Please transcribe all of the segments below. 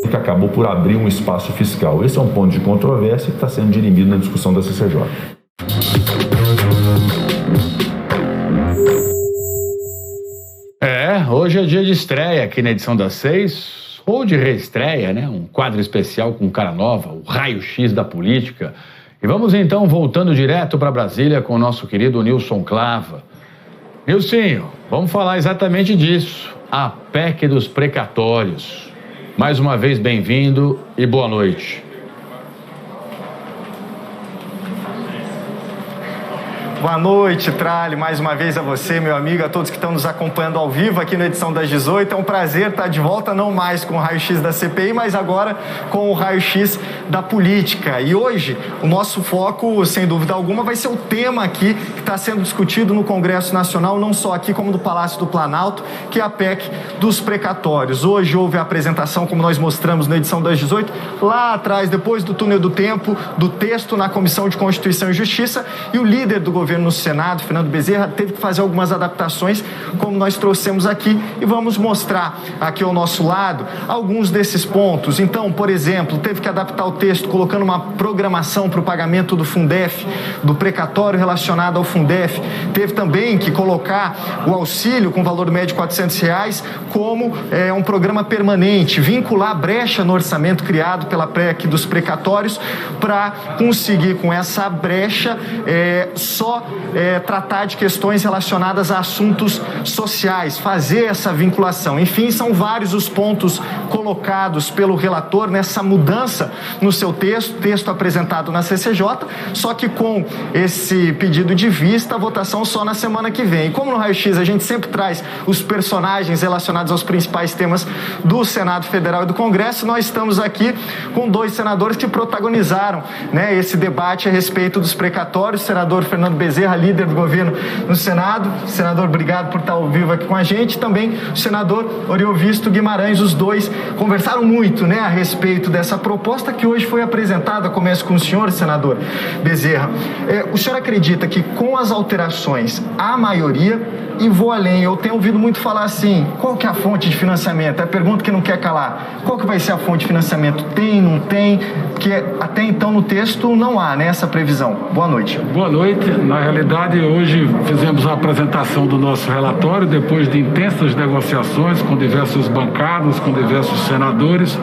que acabou por abrir um espaço fiscal. Esse é um ponto de controvérsia que está sendo dirimido na discussão da CCJ. Hoje é dia de estreia aqui na edição das 6, ou de reestreia, né? Um quadro especial com cara nova, o raio-x da política. E vamos então voltando direto para Brasília com o nosso querido Nilson Clava. Nilcinho, vamos falar exatamente disso, a PEC dos precatórios. Mais uma vez, bem-vindo e boa noite. Boa noite, Tralli, mais uma vez a você, meu amigo, a todos que estão nos acompanhando ao vivo aqui na edição das 18. É um prazer estar de volta, não mais com o raio-x da CPI, mas agora com o raio-x da política. E hoje, o nosso foco, sem dúvida alguma, vai ser o tema aqui que está sendo discutido no Congresso Nacional, não só aqui como no Palácio do Planalto, que é a PEC dos precatórios. Hoje houve a apresentação, como nós mostramos na edição das 18, lá atrás, depois do túnel do tempo, do texto na Comissão de Constituição e Justiça, e o líder do governo no Senado, Fernando Bezerra, teve que fazer algumas adaptações, como nós trouxemos aqui, e vamos mostrar aqui ao nosso lado alguns desses pontos. Então, por exemplo, teve que adaptar o texto colocando uma programação para o pagamento do Fundef, do precatório relacionado ao Fundef. Teve também que colocar o auxílio com valor médio de R$400 como um programa permanente, vincular a brecha no orçamento criado pela PEC dos precatórios para conseguir com essa brecha tratar de questões relacionadas a assuntos sociais, fazer essa vinculação. Enfim, são vários os pontos colocados pelo relator nessa mudança no seu texto apresentado na CCJ, só que com esse pedido de vista, a votação só na semana que vem. E como no raio-x a gente sempre traz os personagens relacionados aos principais temas do Senado Federal e do Congresso, nós estamos aqui com dois senadores que protagonizaram, esse debate a respeito dos precatórios. O senador Fernando Bezerra, líder do governo no Senado. Senador, obrigado por estar ao vivo aqui com a gente. Também o senador Oriovisto Guimarães. Os dois conversaram muito, a respeito dessa proposta que hoje foi apresentada. Começo com o senhor, senador Bezerra. O senhor acredita que com as alterações há maioria? E vou além, eu tenho ouvido muito falar assim, qual que é a fonte de financiamento? É a pergunta que não quer calar. Qual que vai ser a fonte de financiamento? Tem, não tem? Porque até então no texto não há, essa previsão. Boa noite. Boa noite. Na realidade, hoje fizemos a apresentação do nosso relatório, depois de intensas negociações com diversos bancados, com diversos senadores.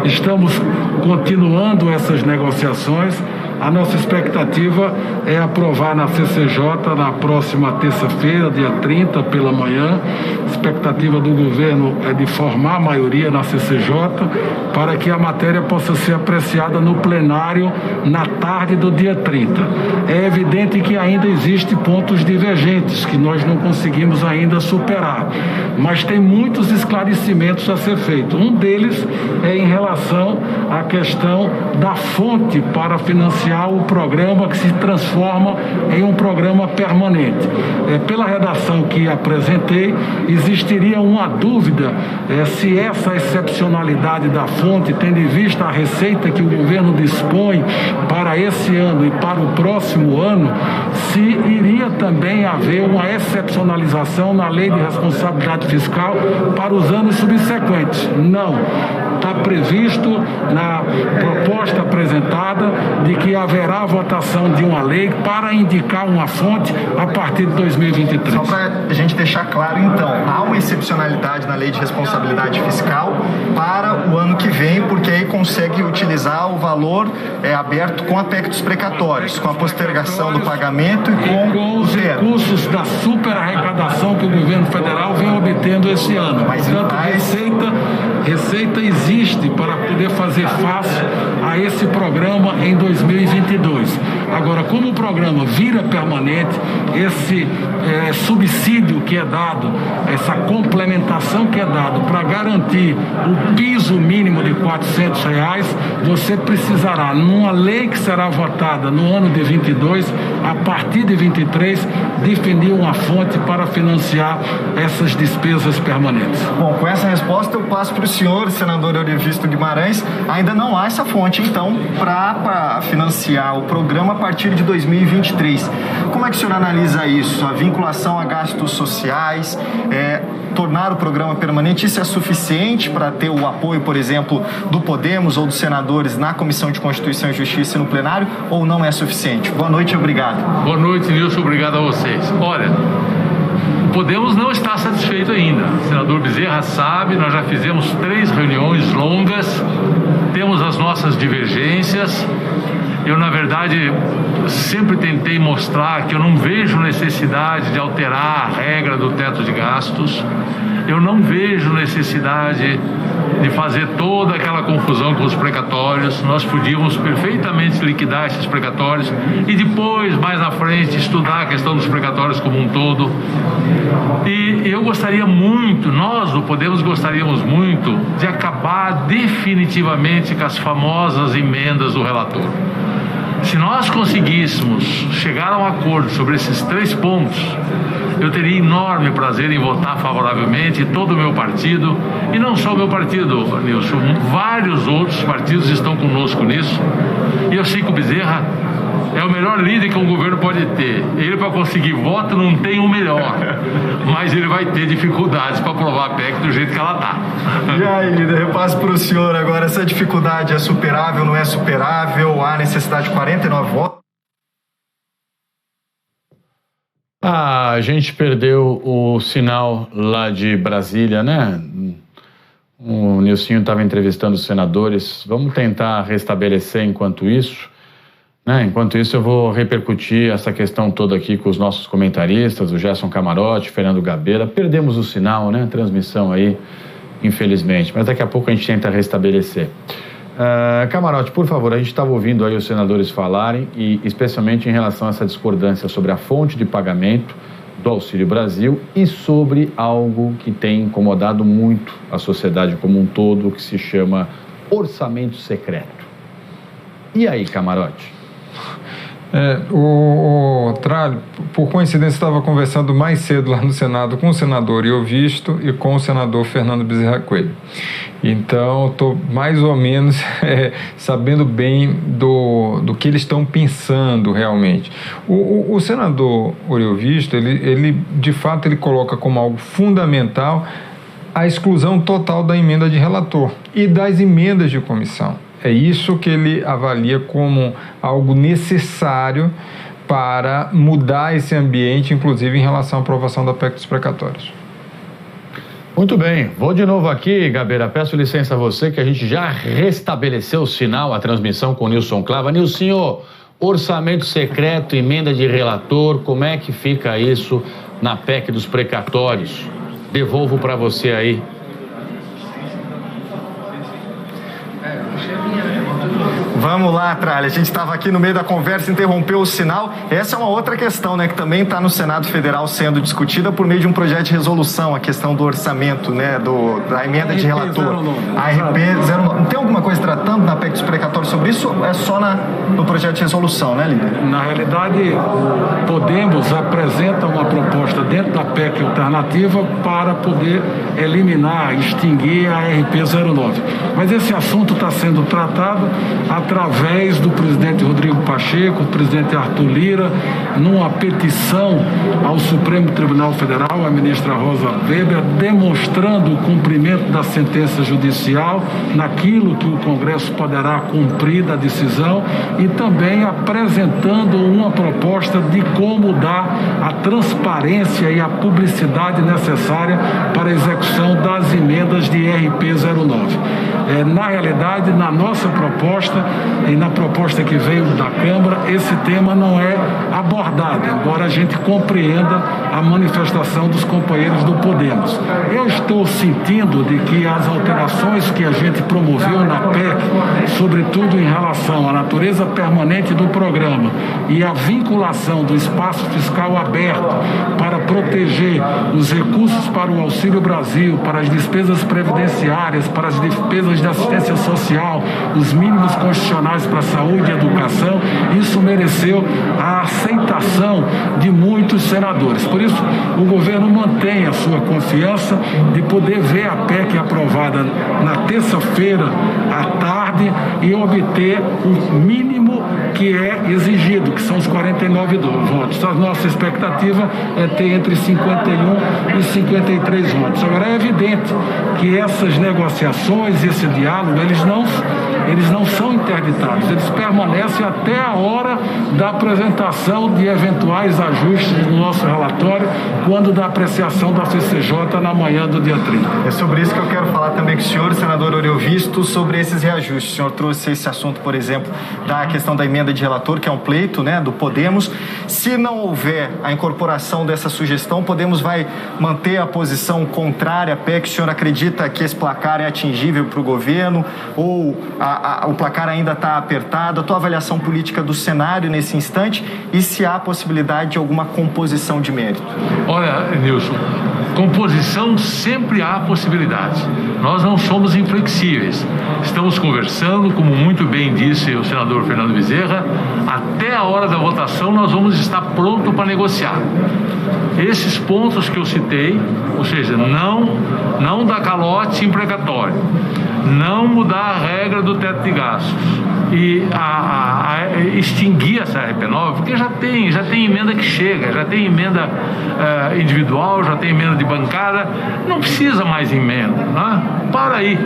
Estamos continuando essas negociações. A nossa expectativa é aprovar na CCJ na próxima terça-feira, dia 30, pela manhã. A expectativa do governo é de formar a maioria na CCJ para que a matéria possa ser apreciada no plenário na tarde do dia 30. É evidente que ainda existem pontos divergentes que nós não conseguimos ainda superar, mas tem muitos esclarecimentos a ser feito. Um deles é em relação à questão da fonte para financiar o programa que se transforma em um programa permanente. Pela redação que apresentei, existiria uma dúvida se essa excepcionalidade da fonte, tendo em vista a receita que o governo dispõe para esse ano e para o próximo ano, se iria também haver uma excepcionalização na lei de responsabilidade fiscal para os anos subsequentes. Não. Está previsto na proposta apresentada de que haverá votação de uma lei para indicar uma fonte a partir de 2023. Só para a gente deixar claro, então, há uma excepcionalidade na lei de responsabilidade fiscal para o ano que vem, porque aí consegue utilizar o valor aberto com a PEC dos precatórios, com a postergação do pagamento e com os recursos da superarrecadação que o governo federal vem obtendo esse ano. Mas, portanto, receita existe para poder fazer face a esse programa em 2022. Agora, como o programa vira permanente, esse subsídio que é dado, essa complementação que é dado para garantir o piso mínimo de R$400, você precisará, numa lei que será votada no ano de 22, a partir de 23, definir uma fonte para financiar essas despesas permanentes. Bom, com essa resposta eu passo para o senhor, senador Oriovisto Guimarães. Ainda não há essa fonte, então, para financiar o programa a partir de 2023. Como é que o senhor analisa isso? A vinculação a gastos sociais, tornar o programa permanente, isso é suficiente para ter o apoio, por exemplo, do Podemos ou dos senadores na Comissão de Constituição e Justiça e no plenário, ou não é suficiente? Boa noite e obrigado. Boa noite, Nilson. Obrigado a vocês. Olha, o Podemos não está satisfeito ainda. O senador Bezerra sabe, nós já fizemos 3 reuniões longas, temos as nossas divergências. Eu, na verdade, sempre tentei mostrar que eu não vejo necessidade de alterar a regra do teto de gastos. Eu não vejo necessidade de fazer toda aquela confusão com os precatórios. Nós podíamos perfeitamente liquidar esses precatórios e depois, mais na frente, estudar a questão dos precatórios como um todo. E eu gostaria muito, nós do Podemos gostaríamos muito de acabar definitivamente com as famosas emendas do relator. Se nós conseguíssemos chegar a um acordo sobre esses 3 pontos, eu teria enorme prazer em votar favoravelmente, todo o meu partido, e não só o meu partido, Nilson, vários outros partidos estão conosco nisso, e eu sei que o Bezerra é o melhor líder que um governo pode ter. Ele, para conseguir voto, não tem um melhor, mas ele vai ter dificuldades para aprovar a PEC do jeito que ela está. E aí, líder, eu passo para o senhor agora, essa dificuldade é superável, não é superável? Há necessidade de 49 votos? A gente perdeu o sinal lá de Brasília, né? O Nilcinho estava entrevistando os senadores. Vamos tentar restabelecer enquanto isso. Enquanto isso, eu vou repercutir essa questão toda aqui com os nossos comentaristas, o Gerson Camarote, Fernando Gabeira. Perdemos o sinal, né? Transmissão aí, infelizmente. Mas daqui a pouco a gente tenta restabelecer. Camarote, por favor, a gente estava ouvindo aí os senadores falarem, e especialmente em relação a essa discordância sobre a fonte de pagamento do Auxílio Brasil e sobre algo que tem incomodado muito a sociedade como um todo, que se chama orçamento secreto. E aí, Camarote? O Tralli, por coincidência, estava conversando mais cedo lá no Senado com o senador Iovisto e com o senador Fernando Bezerra Coelho. Então, estou mais ou menos sabendo bem do que eles estão pensando realmente. O senador Iovisto, ele de fato, ele coloca como algo fundamental a exclusão total da emenda de relator e das emendas de comissão. É isso que ele avalia como algo necessário para mudar esse ambiente, inclusive em relação à aprovação da PEC dos precatórios. Muito bem, vou de novo aqui, Gabeira, peço licença a você, que a gente já restabeleceu o sinal, a transmissão com o Nilson Clava. Nilson, orçamento secreto, emenda de relator, como é que fica isso na PEC dos precatórios? Devolvo para você aí. Vamos lá, Tralli, a gente estava aqui no meio da conversa, interrompeu o sinal. Essa é uma outra questão, né, que também está no Senado Federal sendo discutida por meio de um projeto de resolução, a questão do orçamento, né, da emenda de relator. A RP 09. Não tem alguma coisa tratando na PEC dos precatórios sobre isso? Ou é só no projeto de resolução, né, líder? Na realidade, o Podemos apresenta uma proposta dentro da PEC alternativa para poder eliminar, extinguir a RP 09. Mas esse assunto está sendo tratado através do presidente Rodrigo Pacheco, o presidente Arthur Lira, numa petição ao Supremo Tribunal Federal, a ministra Rosa Weber, demonstrando o cumprimento da sentença judicial naquilo que o Congresso poderá cumprir da decisão e também apresentando uma proposta de como dar a transparência e a publicidade necessária para a execução das emendas de RP 09. Na realidade, na nossa proposta e na proposta que veio da Câmara, esse tema não é abordado, embora a gente compreenda a manifestação dos companheiros do Podemos. Eu estou sentindo de que as alterações que a gente promoveu na PEC, sobretudo em relação à natureza permanente do programa e a vinculação do espaço fiscal aberto para proteger os recursos para o Auxílio Brasil, para as despesas previdenciárias, para as despesas de assistência social, os mínimos constitucionais para a saúde e educação, isso mereceu a aceitação de muitos senadores. Por isso, o governo mantém a sua confiança de poder ver a PEC aprovada na terça-feira à tarde e obter o mínimo que é exigido, que são os 49 votos. A nossa expectativa é ter entre 51 e 53 votos. Agora, é evidente que essas negociações, esse diálogo, eles não são interditados, eles permanecem até a hora da apresentação de eventuais ajustes no nosso relatório, quando da apreciação da CCJ na manhã do dia 30. É sobre isso que eu quero falar também com o senhor, senador Oriovisto, sobre esses reajustes. O senhor trouxe esse assunto, por exemplo, da questão da emenda de relator, que é um pleito, né, do Podemos. Se não houver a incorporação dessa sugestão, Podemos vai manter a posição contrária à PEC? O senhor acredita que esse placar é atingível para o governo ou o placar ainda está apertado? A tua avaliação política do cenário nesse instante e se há possibilidade de alguma composição de mérito? Olha, Nilson, composição sempre há possibilidade. Nós não somos inflexíveis. Estamos conversando, como muito bem disse o senador Fernando Bezerra, até a hora da votação nós vamos estar prontos para negociar. Esses pontos que eu citei, ou seja, não dar calote imprecatório, não mudar a regra do teto de gastos e extinguir essa RP9, porque já tem emenda que chega, já tem emenda individual, já tem emenda de bancada, não precisa mais emenda, né? Para aí.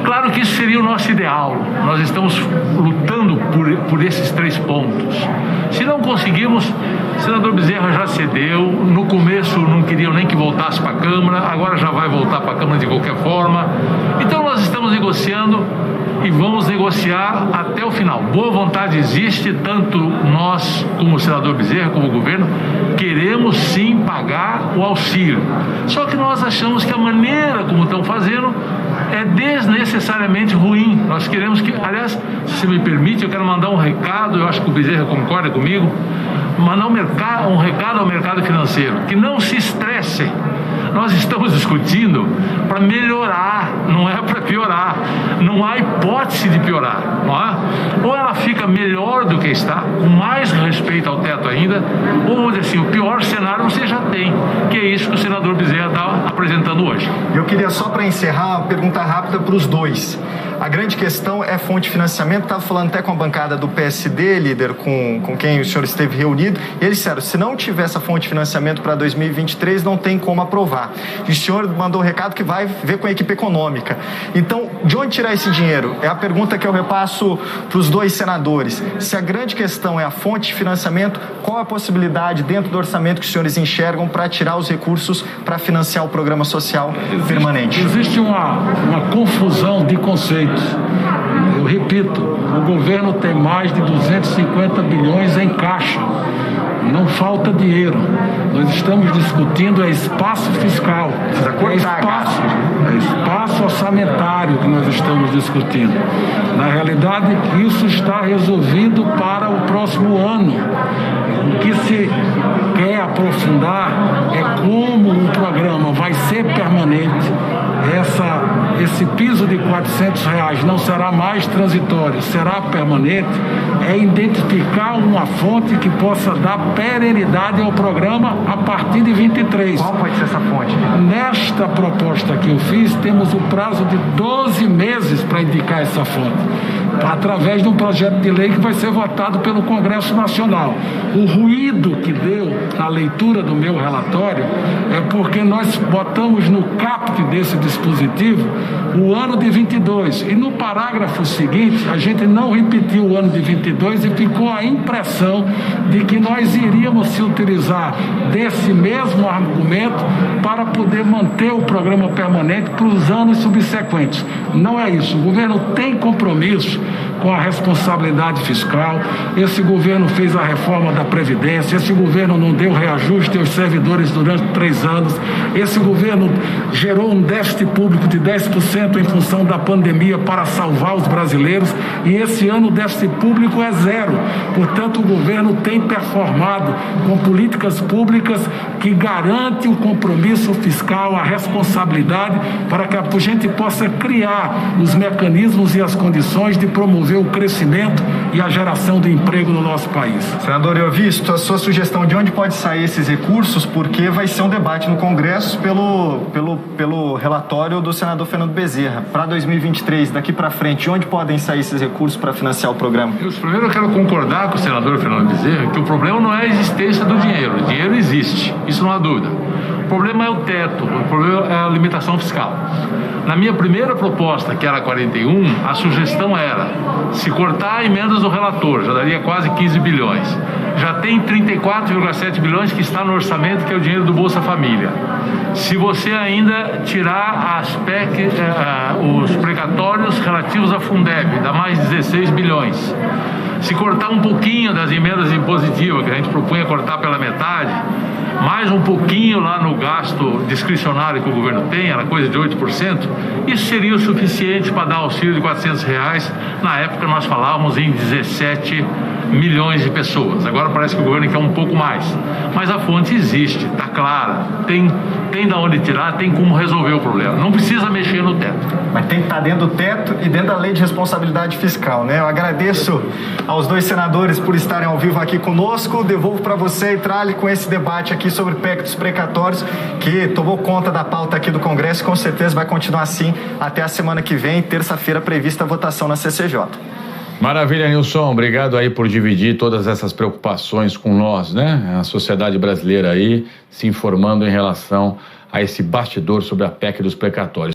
Claro que isso seria o nosso ideal, nós estamos lutando por esses 3 pontos. Se não conseguimos, o senador Bezerra já cedeu, no começo não queriam nem que voltasse para a Câmara, agora já vai voltar para a Câmara de qualquer forma. Então nós estamos negociando e vamos negociar até o final. Boa vontade existe, tanto nós, como o senador Bezerra, como o governo, queremos sim pagar o auxílio. Só que nós achamos que a maneira como estão fazendo é desnecessariamente ruim. Nós queremos que, aliás, se me permite, eu quero mandar um recado, eu acho que o Bezerra concorda comigo, mandar um recado ao mercado financeiro, que não se estresse. Nós estamos discutindo para melhorar, não é para piorar. Não há hipótese de piorar, não há? Ou ela fica melhor do que está, com mais respeito ao teto ainda, ou vamos dizer assim, o pior cenário você já tem, que é isso que o senador Bezerra está apresentando hoje. Eu queria só para encerrar uma pergunta rápida para os dois. A grande questão é fonte de financiamento. Estava falando até com a bancada do PSD, líder, com quem o senhor esteve reunido, e eles disseram, se não tiver essa fonte de financiamento para 2023, não tem como aprovar. E o senhor mandou um recado que vai ver com a equipe econômica. Então, de onde tirar esse dinheiro? É a pergunta que eu repasso para os dois senadores. Se a grande questão é a fonte de financiamento, qual a possibilidade dentro do orçamento que os senhores enxergam para tirar os recursos para financiar o programa social permanente? Existe uma confusão de conceitos. Eu repito, o governo tem mais de 250 bilhões em caixa. Não falta dinheiro. Nós estamos discutindo espaço fiscal, espaço orçamentário que nós estamos discutindo. Na realidade, isso está resolvido para o próximo ano. O que se quer aprofundar é como o programa vai ser permanente. Esse piso de R$400 não será mais transitório, será permanente. É identificar uma fonte que possa dar perenidade ao programa a partir de 23. Qual pode ser essa fonte? Nesta proposta que eu fiz, temos o prazo de 12 meses para indicar essa fonte, através de um projeto de lei que vai ser votado pelo Congresso Nacional. O ruído que deu na leitura do meu relatório é porque nós botamos no caput desse dispositivo o ano de 22 e no parágrafo seguinte a gente não repetiu o ano de 22 e ficou a impressão de que nós iríamos se utilizar desse mesmo argumento para poder manter o programa permanente para os anos subsequentes. Não é isso. O governo tem compromisso com a responsabilidade fiscal. Esse governo fez a reforma da Previdência, esse governo não deu reajuste aos servidores durante 3 anos, esse governo gerou um déficit público de 10% em função da pandemia para salvar os brasileiros, e esse ano o déficit público é 0. Portanto, o governo tem performado com políticas públicas que garantem o compromisso fiscal, a responsabilidade, para que a gente possa criar os mecanismos e as condições de promover promover o crescimento e a geração de emprego no nosso país. Senador Eovisto, a sua sugestão de onde pode sair esses recursos, porque vai ser um debate no Congresso pelo relatório do senador Fernando Bezerra. Para 2023, daqui para frente, onde podem sair esses recursos para financiar o programa? Primeiro eu quero concordar com o senador Fernando Bezerra que o problema não é a existência do dinheiro. O dinheiro existe, isso não há dúvida. O problema é o teto, o problema é a limitação fiscal. Na minha primeira proposta, que era 41, a sugestão era, se cortar emendas do relator, já daria quase 15 bilhões. Já tem 34,7 bilhões que está no orçamento, que é o dinheiro do Bolsa Família. Se você ainda tirar os precatórios relativos à Fundeb, dá mais 16 bilhões. Se cortar um pouquinho das emendas impositivas, que a gente propunha cortar pela metade, mais um pouquinho lá no gasto discricionário que o governo tem, era coisa de 8%, isso seria o suficiente para dar auxílio de R$400. Na época nós falávamos em 17 milhões de pessoas. Agora parece que o governo quer um pouco mais. Mas a fonte existe, está clara, tem de onde tirar, tem como resolver o problema. Não precisa mexer no teto. Mas tem que estar dentro do teto e dentro da lei de responsabilidade fiscal, né? Eu agradeço aos dois senadores por estarem ao vivo aqui conosco. Devolvo para você, Trali, com esse debate aqui sobre o PEC dos precatórios, que tomou conta da pauta aqui do Congresso, com certeza vai continuar assim até a semana que vem, terça-feira prevista a votação na CCJ. Maravilha, Nilson. Obrigado aí por dividir todas essas preocupações com nós, né? A sociedade brasileira aí se informando em relação a esse bastidor sobre a PEC dos precatórios.